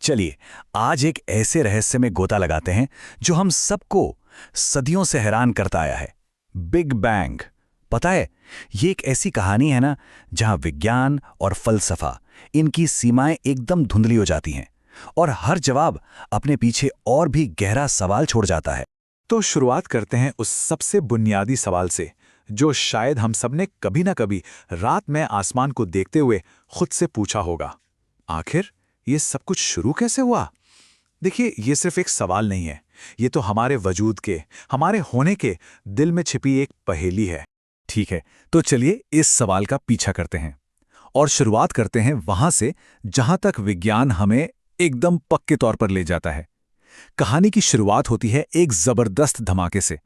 चलिए आज एक ऐसे रहस्य में गोता लगाते हैं जो हम सबको सदियों से हैरान करता आया है। Big bang. पता है, ये एक ऐसी कहानी है ना जहां विज्ञान और फलसफा इनकी सीमाएं एकदम धुंधली हो जाती हैं और हर जवाब अपने पीछे और भी गहरा सवाल छोड़ जाता है। तो शुरुआत करते हैं उस सबसे बुनियादी सवाल से जो शायद हम सबने कभी ना कभी रात में आसमान को देखते हुए खुद से पूछा होगा। आखिर ये सब कुछ शुरू कैसे हुआ? देखिए, ये सिर्फ एक सवाल नहीं है, ये तो हमारे वजूद के, हमारे होने के दिल में छिपी एक पहेली है। ठीक है, तो चलिए इस सवाल का पीछा करते हैं और शुरुआत करते हैं वहां से जहां तक विज्ञान हमें एकदम पक्के तौर पर ले जाता है। कहानी की शुरुआत होती है एक जबरदस्त धमाके से,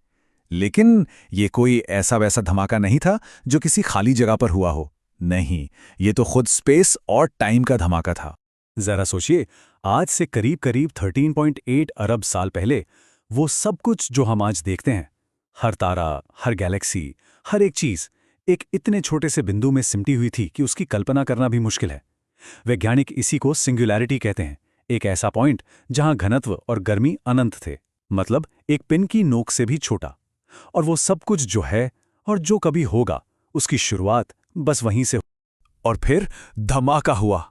लेकिन ये कोई ऐसा वैसा धमाका नहीं था जो किसी खाली जगह पर हुआ हो। नहीं, ये तो खुद स्पेस और टाइम का धमाका था। जरा सोचिए, आज से करीब करीब 13.8 अरब साल पहले वो सब कुछ जो हम आज देखते हैं, हर तारा, हर गैलेक्सी, हर एक चीज एक इतने छोटे से बिंदु में सिमटी हुई थी कि उसकी कल्पना करना भी मुश्किल है। वैज्ञानिक इसी को सिंगुलैरिटी कहते हैं, एक ऐसा पॉइंट जहां घनत्व और गर्मी अनंत थे, मतलब एक पिन की नोक से भी छोटा। और वो सब कुछ जो है और जो कभी होगा, उसकी शुरुआत बस वहीं से। और फिर धमाका हुआ,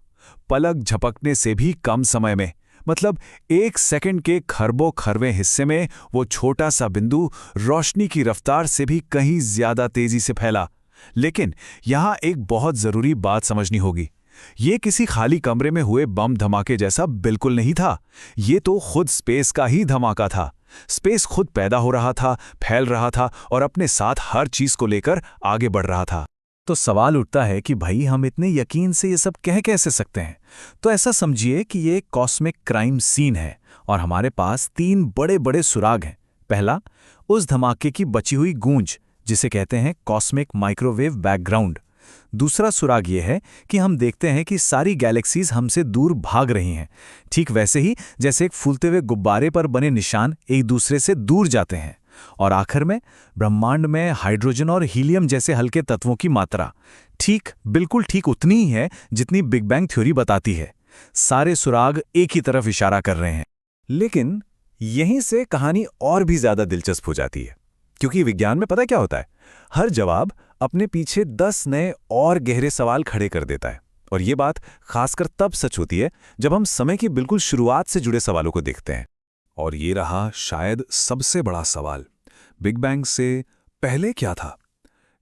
पलक झपकने से भी कम समय में, मतलब एक सेकंड के खरबों खरवें हिस्से में वो छोटा सा बिंदु रोशनी की रफ्तार से भी कहीं ज्यादा तेजी से फैला। लेकिन यहां एक बहुत जरूरी बात समझनी होगी, ये किसी खाली कमरे में हुए बम धमाके जैसा बिल्कुल नहीं था। ये तो खुद स्पेस का ही धमाका था। स्पेस खुद पैदा हो रहा था, फैल रहा था और अपने साथ हर चीज को लेकर आगे बढ़ रहा था। तो सवाल उठता है कि भाई हम इतने यकीन से ये सब कह कैसे सकते हैं? तो ऐसा समझिए कि ये कॉस्मिक क्राइम सीन है और हमारे पास 3 बड़े बड़े सुराग हैं। पहला, उस धमाके की बची हुई गूंज जिसे कहते हैं कॉस्मिक माइक्रोवेव बैकग्राउंड। दूसरा सुराग ये है कि हम देखते हैं कि सारी गैलेक्सीज हमसे दूर भाग रही हैं, ठीक वैसे ही जैसे एक फूलते हुए गुब्बारे पर बने निशान एक दूसरे से दूर जाते हैं। और आखिर में ब्रह्मांड में हाइड्रोजन और हीलियम जैसे हल्के तत्वों की मात्रा बिल्कुल ठीक उतनी ही है जितनी बिग बैंग थ्योरी बताती है। सारे सुराग एक ही तरफ इशारा कर रहे हैं। लेकिन यहीं से कहानी और भी ज्यादा दिलचस्प हो जाती है, क्योंकि विज्ञान में पता क्या होता है, हर जवाब अपने पीछे 10 नए और गहरे सवाल खड़े कर देता है। और ये बात खासकर तब सच होती है जब हम समय की बिल्कुल शुरुआत से जुड़े सवालों को देखते हैं। और ये रहा शायद सबसे बड़ा सवाल, बिग बैंग से पहले क्या था?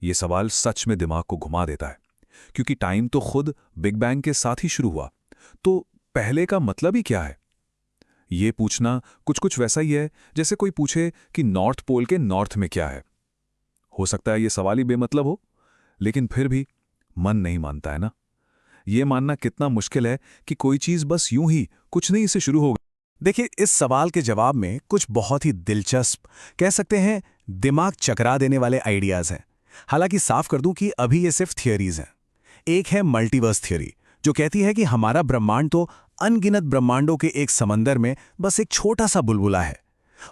ये सवाल सच में दिमाग को घुमा देता है, क्योंकि टाइम तो खुद बिग बैंग के साथ ही शुरू हुआ। तो पहले का मतलब ही क्या है? ये पूछना कुछ वैसा ही है जैसे कोई पूछे कि नॉर्थ पोल के नॉर्थ में क्या है। हो सकता है ये सवाल ही बेमतलब हो, लेकिन फिर भी मन नहीं मानता है ना। ये मानना कितना मुश्किल है कि कोई चीज बस यूं ही कुछ नहीं से शुरू हो गई। देखिए, इस सवाल के जवाब में कुछ बहुत ही दिलचस्प, कह सकते हैं दिमाग चकरा देने वाले आइडियाज हैं। हालांकि साफ कर दूं कि अभी ये सिर्फ थियरीज हैं। एक है मल्टीवर्स थ्योरी, जो कहती है कि हमारा ब्रह्मांड तो अनगिनत ब्रह्मांडों के एक समंदर में बस एक छोटा सा बुलबुला है।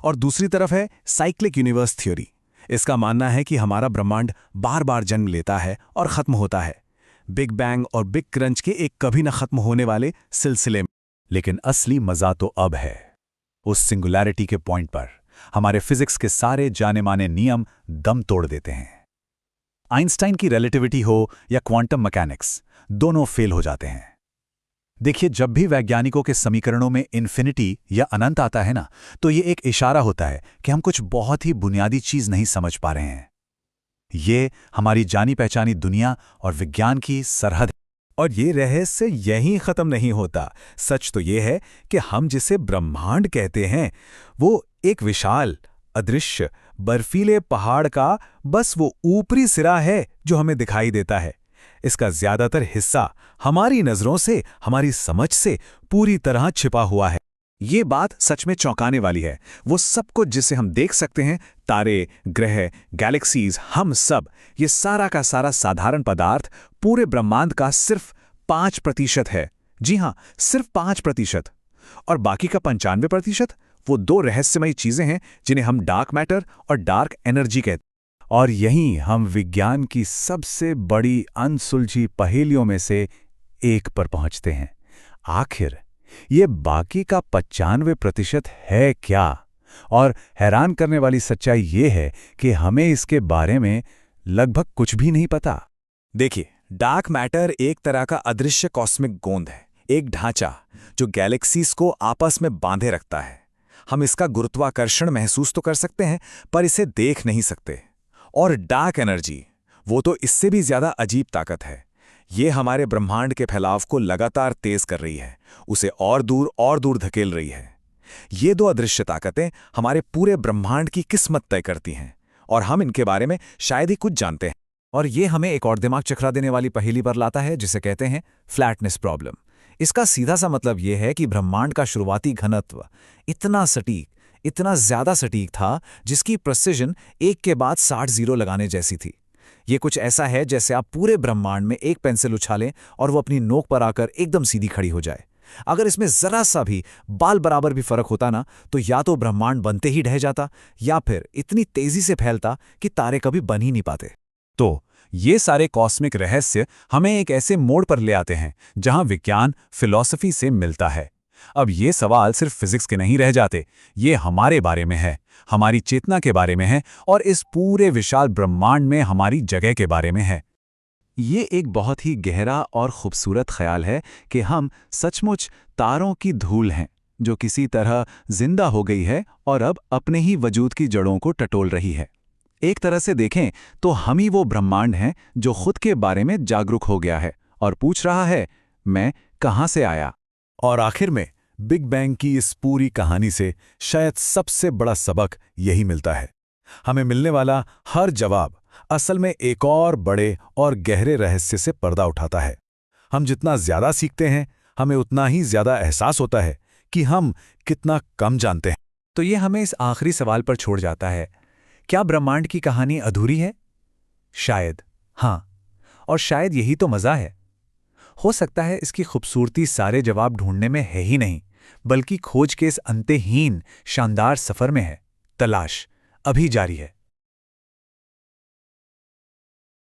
और दूसरी तरफ है साइक्लिक यूनिवर्स थ्योरी। इसका मानना है कि हमारा ब्रह्मांड बार बार जन्म लेता है और खत्म होता है, बिग बैंग और बिग क्रंच के एक कभी न खत्म होने वाले सिलसिले में। लेकिन असली मजा तो अब है उस सिंगुलैरिटी के पॉइंट पर। हमारे फिजिक्स के सारे जाने माने नियम दम तोड़ देते हैं। आइंस्टाइन की रिलेटिविटी हो या क्वांटम मैकेनिक्स, दोनों फेल हो जाते हैं। देखिए, जब भी वैज्ञानिकों के समीकरणों में इन्फिनिटी या अनंत आता है ना, तो ये एक इशारा होता है कि हम कुछ बहुत ही बुनियादी चीज नहीं समझ पा रहे हैं। ये हमारी जानी पहचानी दुनिया और विज्ञान की सरहद। और ये रहस्य यहीं खत्म नहीं होता। सच तो ये है कि हम जिसे ब्रह्मांड कहते हैं, वो एक विशाल, अदृश्य, बर्फीले पहाड़ का बस वो ऊपरी सिरा है जो हमें दिखाई देता है। इसका ज्यादातर हिस्सा हमारी नजरों से, हमारी समझ से पूरी तरह छिपा हुआ है। ये बात सच में चौंकाने वाली है। वो सब कुछ जिसे हम देख सकते हैं, तारे, ग्रह, गैलेक्सीज, हम सब, ये सारा का सारा साधारण पदार्थ पूरे ब्रह्मांड का सिर्फ 5% है। जी हां, सिर्फ 5%। और बाकी का 95% वो 2 रहस्यमयी चीजें हैं जिन्हें हम डार्क मैटर और डार्क एनर्जी कहते हैं। और यहीं हम विज्ञान की सबसे बड़ी अनसुलझी पहेलियों में से एक पर पहुंचते हैं। आखिर ये बाकी का 95% है क्या? और हैरान करने वाली सच्चाई ये है कि हमें इसके बारे में लगभग कुछ भी नहीं पता। देखिए, डार्क मैटर एक तरह का अदृश्य कॉस्मिक गोंद है, एक ढांचा जो गैलेक्सीज को आपस में बांधे रखता है। हम इसका गुरुत्वाकर्षण महसूस तो कर सकते हैं, पर इसे देख नहीं सकते। और डार्क एनर्जी, वो तो इससे भी ज्यादा अजीब ताकत है। ये हमारे ब्रह्मांड के फैलाव को लगातार तेज कर रही है, उसे और दूर धकेल रही है। ये दो अदृश्य ताकतें हमारे पूरे ब्रह्मांड की किस्मत तय करती हैं, और हम इनके बारे में शायद ही कुछ जानते हैं। और ये हमें एक और दिमाग चकरा देने वाली पहेली पर लाता है, जिसे कहते हैं फ्लैटनेस प्रॉब्लम। इसका सीधा सा मतलब यह है कि ब्रह्मांड का शुरुआती घनत्व इतना सटीक, इतना ज्यादा सटीक था, जिसकी प्रिसिजन 1 के बाद 60 जीरो लगाने जैसी थी। ये कुछ ऐसा है जैसे आप पूरे ब्रह्मांड में एक पेंसिल उछालें और वो अपनी नोक पर आकर एकदम सीधी खड़ी हो जाए। अगर इसमें जरा सा भी बाल बराबर भी फर्क होता ना, तो या तो ब्रह्मांड बनते ही ढह जाता, या फिर इतनी तेजी से फैलता कि तारे कभी बन ही नहीं पाते। तो ये सारे कॉस्मिक रहस्य हमें एक ऐसे मोड़ पर ले आते हैं जहां विज्ञान फिलॉसफी से मिलता है। अब ये सवाल सिर्फ फिजिक्स के नहीं रह जाते, ये हमारे बारे में है, हमारी चेतना के बारे में है, और इस पूरे विशाल ब्रह्मांड में हमारी जगह के बारे में है। ये एक बहुत ही गहरा और खूबसूरत ख्याल है कि हम सचमुच तारों की धूल हैं, जो किसी तरह जिंदा हो गई है और अब अपने ही वजूद की जड़ों को टटोल रही है। एक तरह से देखें तो हम ही वो ब्रह्मांड हैं जो खुद के बारे में जागरूक हो गया है और पूछ रहा है, मैं कहाँ से आया? और आखिर में बिग बैंग की इस पूरी कहानी से शायद सबसे बड़ा सबक यही मिलता है। हमें मिलने वाला हर जवाब असल में एक और बड़े और गहरे रहस्य से पर्दा उठाता है। हम जितना ज्यादा सीखते हैं, हमें उतना ही ज्यादा एहसास होता है कि हम कितना कम जानते हैं। तो ये हमें इस आखिरी सवाल पर छोड़ जाता है, क्या ब्रह्मांड की कहानी अधूरी है? शायद हाँ, और शायद यही तो मजा है। हो सकता है इसकी खूबसूरती सारे जवाब ढूंढने में है ही नहीं, बल्कि खोज के इस अंतहीन शानदार सफर में है। तलाश अभी जारी है।